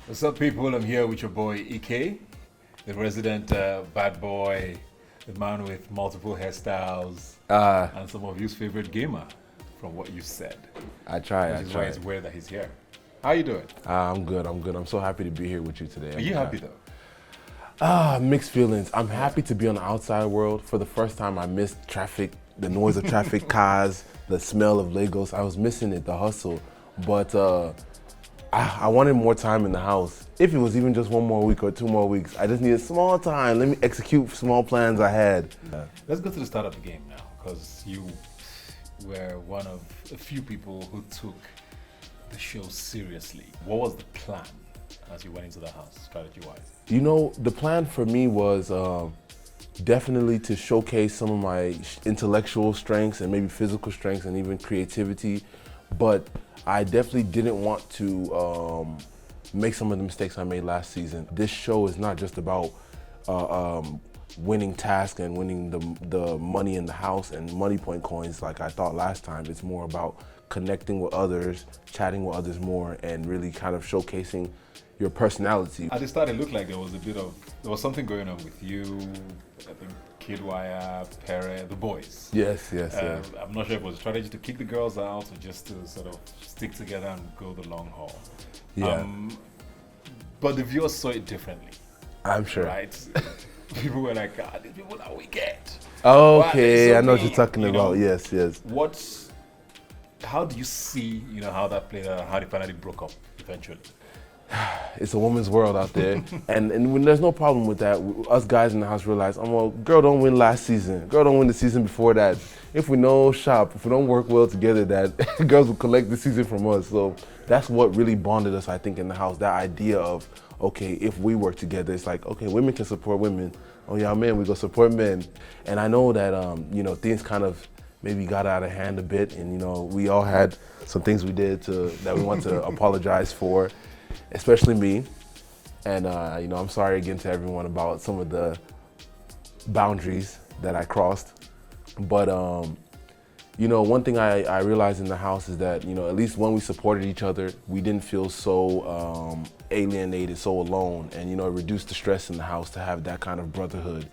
What's up, people? I'm here with your boy EK, the resident bad boy, the man with multiple hairstyles, and some of you's favorite gamer, from what you said. I try. Which is why it's weird that he's here. How you doing? I'm good. I'm so happy to be here with you today. Are you happy though? Mixed feelings. I'm happy to be on the outside world. For the first time, I missed traffic, the noise of traffic, cars, the smell of Lagos. I was missing it, the hustle. But I wanted more time in the house. If it was even just 1 more week or 2 more weeks, I just needed small time. Let me execute small plans I had. Let's go to the start of the game now, because you were one of a few people who took the show seriously. What was the plan as you went into the house, strategy-wise? You know, the plan for me was definitely to showcase some of my intellectual strengths and maybe physical strengths and even creativity, but I definitely didn't want to make some of the mistakes I made last season. This show is not just about winning tasks and winning the money in the house and money point coins like I thought last time. It's more about connecting with others, chatting with others more, and really kind of showcasing your personality. At the start, it looked like there was something going on with you, I think Kidwire, Pere, the boys. Yes. I'm not sure if it was a strategy to kick the girls out or just to sort of stick together and go the long haul. Yeah. But the viewers saw it differently. I'm sure. Right? People were like, these people are wicked. Okay, Wow, I know so what you're talking mean, about. you know? Yes. How do you see, how that played out, how they finally broke up eventually? It's a woman's world out there, and when there's no problem with that. Us guys in the house realize, well, girl don't win last season. Girl don't win the season before that. If we know shop, if we don't work well together, that girls will collect the season from us. So that's what really bonded us, I think, in the house. That idea of, okay, if we work together, it's like, okay, women can support women. Oh yeah, men, we go support men. And I know that, things kind of maybe got out of hand a bit, and we all had some things we did that we want to apologize for. Especially me, and I'm sorry again to everyone about some of the boundaries that I crossed. But one thing I realized in the house is that at least when we supported each other, we didn't feel so alienated, so alone, and it reduced the stress in the house to have that kind of brotherhood.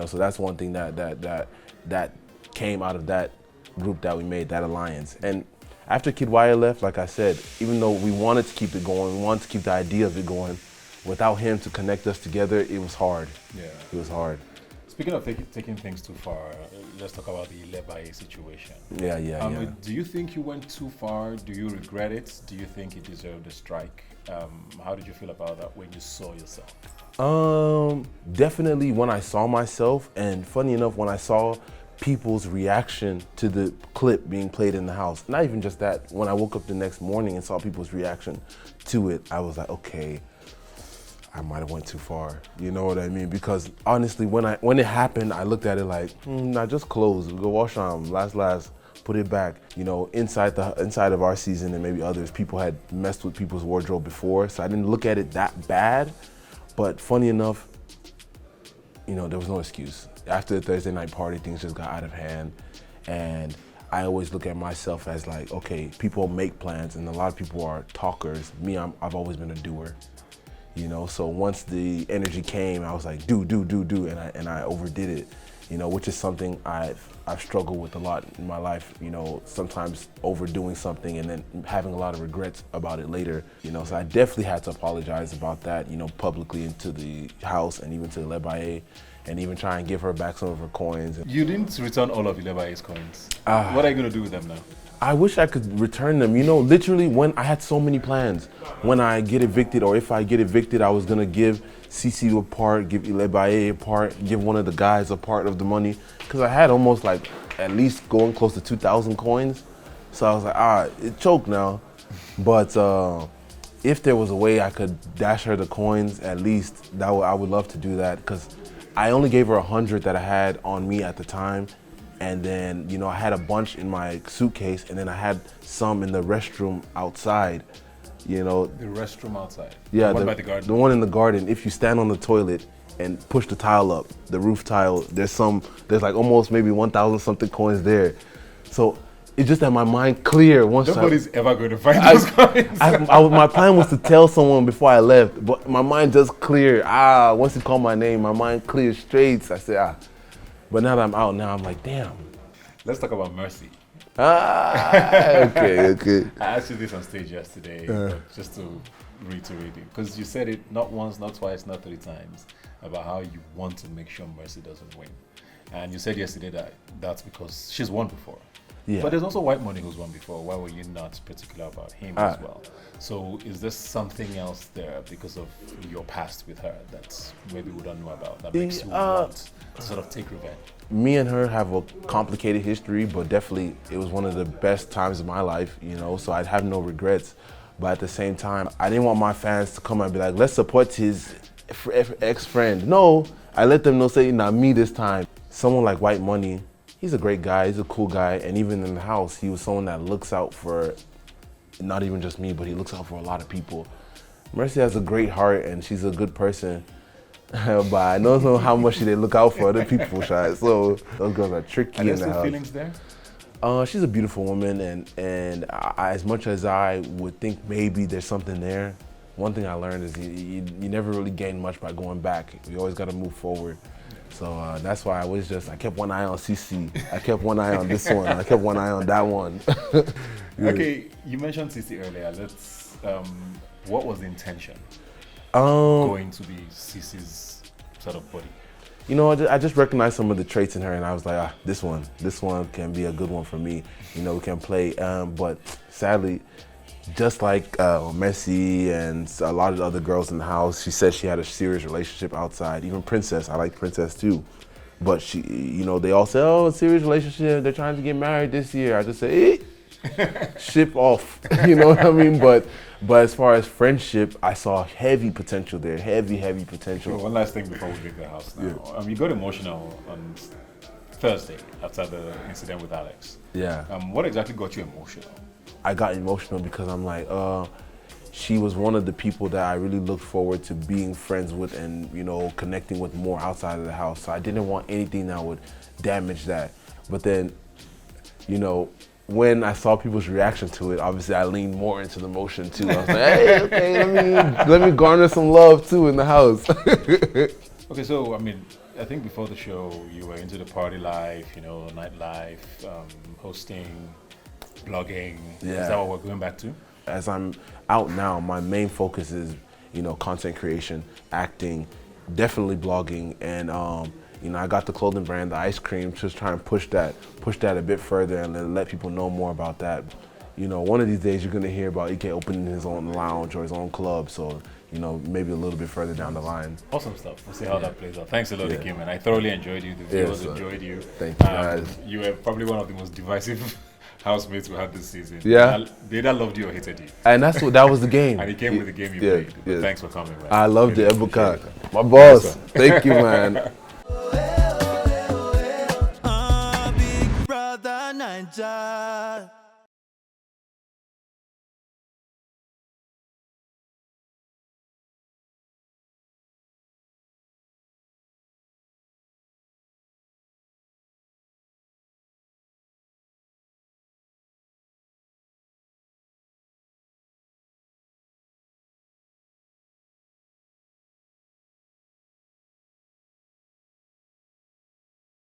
So that's one thing that came out of that group that we made, that alliance. And after Kidwire left, like I said, even though we wanted to keep it going, we wanted to keep the idea of it going, without him to connect us together, it was hard. Yeah. It was hard. Speaking of taking things too far, let's talk about the Lebaye situation. Yeah. Do you think you went too far? Do you regret it? Do you think it deserved a strike? How did you feel about that when you saw yourself? Definitely when I saw myself, and funny enough, when I saw people's reaction to the clip being played in the house. Not even just that, when I woke up the next morning and saw people's reaction to it, I was like, okay, I might have went too far. You know what I mean? Because honestly, when it happened, I looked at it like, nah, just close. We go wash on, last, put it back. Inside of our season and maybe others, people had messed with people's wardrobe before, so I didn't look at it that bad. But funny enough, there was no excuse. After the Thursday night party, things just got out of hand. And I always look at myself as like, okay, people make plans and a lot of people are talkers. Me, I've always been a doer. So once the energy came, I was like, do, and I overdid it, which is something I've struggled with a lot in my life, sometimes overdoing something and then having a lot of regrets about it later, so I definitely had to apologize about that, publicly into the house and even to Lebaye, and even try and give her back some of her coins. You didn't return all of Lebaye's coins. What are you going to do with them now? I wish I could return them. Literally when I had so many plans. When I get evicted, or if I get evicted, I was gonna give CC a part, give Lebaye a part, give one of the guys a part of the money. Because I had almost like at least going close to 2,000 coins. So I was like, it choked now. But if there was a way I could dash her the coins, at least, I would love to do that. Because I only gave her 100 that I had on me at the time. And then, I had a bunch in my suitcase, and then I had some in the restroom outside, The restroom outside? Yeah, the one by the garden? The one in the garden. If you stand on the toilet and push the tile up, the roof tile, there's like almost maybe 1,000 something coins there. So It's just that my mind cleared once. Nobody's ever going to find those coins. My plan was to tell someone before I left, but my mind just cleared. Once he called my name, my mind cleared straight. I said, But now that I'm out, now I'm like, damn. Let's talk about Mercy. Okay. I asked you this on stage yesterday, just to reiterate it, because you said it not once, not twice, not 3 times, about how you want to make sure Mercy doesn't win. And you said yesterday that that's because she's won before. Yeah. But there's also White Money who's won before. Why were you not particular about him as well? So is there something else there because of your past with her that maybe we don't know about that makes you want to sort of take revenge? Me and her have a complicated history, but definitely it was one of the best times of my life, so I'd have no regrets. But at the same time, I didn't want my fans to come and be like, let's support his ex-friend. No, I let them know, say, not me this time. Someone like White Money, he's a great guy, he's a cool guy, and even in the house, he was someone that looks out for not even just me, but he looks out for a lot of people. Mercy has a great heart and she's a good person, but I don't know how much they look out for other people, Shy. So those girls are tricky in the house. Feelings there? She's a beautiful woman, and as much as I would think maybe there's something there, one thing I learned is you never really gain much by going back. You always got to move forward. So that's why I kept one eye on CC. I kept one eye on this one. I kept one eye on that one. Yeah. Okay, you mentioned CC earlier. What was the intention going to be CC's sort of body? I just recognized some of the traits in her, and I was like, this one can be a good one for me. We can play. But sadly, just like Mercy and a lot of the other girls in the house, she said she had a serious relationship outside. Even Princess, I like Princess too. But she, they all say, a serious relationship, they're trying to get married this year. I just say, ship off, you know what I mean? But as far as friendship, I saw heavy potential there, heavy potential. Sure, one last thing before we leave the house now. Yeah. You got emotional on Thursday after the incident with Alex. Yeah. What exactly got you emotional? I got emotional because I'm like, she was one of the people that I really looked forward to being friends with and, connecting with more outside of the house. So I didn't want anything that would damage that. But then, when I saw people's reaction to it, obviously I leaned more into the motion too. I was like, hey, okay, let me garner some love too in the house. Okay, so I think before the show you were into the party life, nightlife, hosting, blogging. Yeah. Is that what we're going back to? As I'm out now, my main focus is, content creation, acting, definitely blogging, and I got the clothing brand, the ice cream, just trying to push that a bit further and let people know more about that. One of these days you're gonna hear about EK opening his own lounge or his own club, so maybe a little bit further down the line. Awesome stuff. We'll see how that plays out. Thanks a lot, Kim, and I thoroughly enjoyed you. The viewers enjoyed you. Thank you, guys. You were probably one of the most divisive housemates we had this season. Yeah. They either loved you or hated you. And that was the game. And it came with the game you played. But thanks for coming, man. I loved the Ebuka. My boss. Thank you, man. Big brother Naija.